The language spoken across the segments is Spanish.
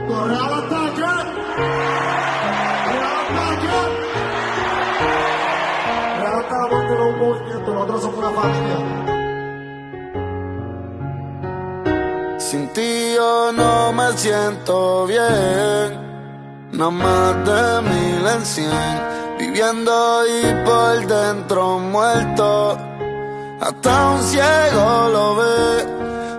Real ataque. Real ataque. Real está dando un movimiento, nosotros somos una familia. Sin ti yo no me siento bien, no más de 1000 en 100, viviendo y por dentro muerto, hasta un ciego lo ve.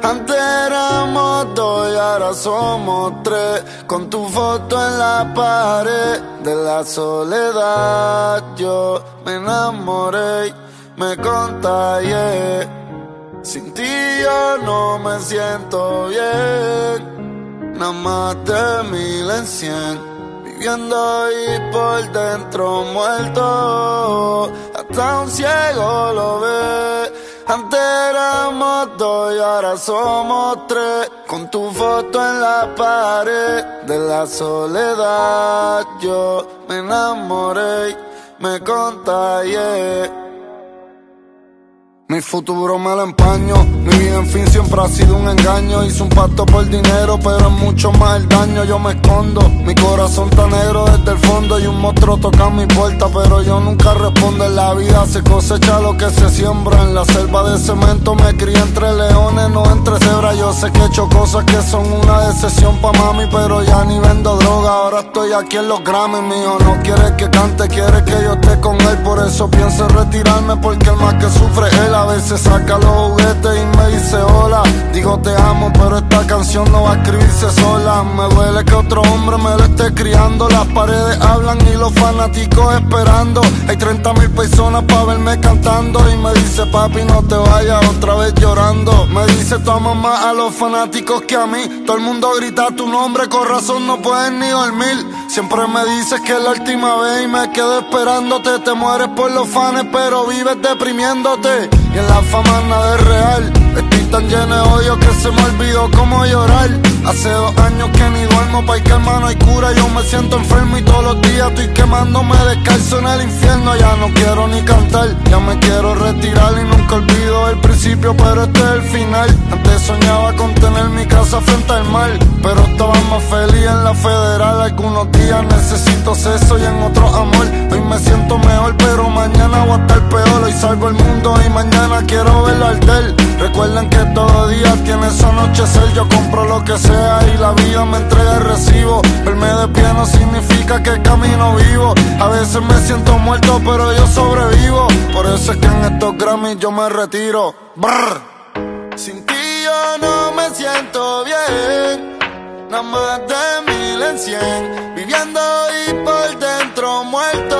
Antes éramos dos y ahora somos tres, con tu foto en la pared. De la soledad yo me enamoré y me contagié. Sin ti yo no me siento bien, nada más de 1000 en 100, viviendo y por dentro muerto, hasta un ciego lo ve. Antes éramos dos y ahora somos tres, con tu foto en la pared. De la soledad yo me enamoré y me contagié. Mi futuro me lo empaño, mi vida en fin siempre ha sido un engaño. Hice un pacto por dinero, pero es mucho más el daño. Yo me escondo, mi corazón está negro desde el fondo. Y un monstruo toca mi puerta, pero yo nunca respondo. En la vida se cosecha lo que se siembra. En la selva de cemento me crié entre leones, no entre cebras. Yo sé que he hecho cosas que son una decepción pa' mami, pero ya ni vendo droga. Ahora estoy aquí en los Grammys, mío. No quiere que cante, quiere que yo esté con él. Por eso pienso en retirarme, porque el más que sufre es él. A veces saca los juguetes y me dice hola. Digo te amo, pero esta canción no va a escribirse sola. Me duele que otro hombre me lo esté criando. Las paredes hablan y los fanáticos esperando. Hay 30,000 personas pa' verme cantando. Y me dice papi no te vayas otra vez llorando. Me dice tu amas más a los fanáticos que a mí. Todo el mundo grita tu nombre, con razón no puedes ni dormir. Siempre me dices que es la última vez y me quedo esperándote. Te mueres por los fans pero vives deprimiéndote. Y en la fama nada es real. Estoy tan lleno de odio que se me olvidó cómo llorar. Hace 2 años que ni duermo, pa' que hermano hay cura. Yo me siento enfermo y todos los días estoy quemándome descalzo en el infierno. Ya no quiero ni cantar, ya me quiero retirar. Y nunca olvido el principio, pero este es el final. Antes soñaba con tener mi casa frente al mar, pero estaba más feliz en la federal. Algunos días necesito sexo y en otros amor. Hoy me siento mejor, pero mañana voy a estar peor. Hoy salvo el mundo y mañana quiero verlo arder. Recuerden que todo día tiene su anochecer. Yo compro lo que sea y la vida me entrega el recibo. Verme de pie no significa que camino vivo. A veces me siento muerto pero yo sobrevivo. Por eso es que en estos Grammys yo me retiro. Brr. Sin ti yo no me siento bien, nada más de 1000 en 100, viviendo y por dentro muerto,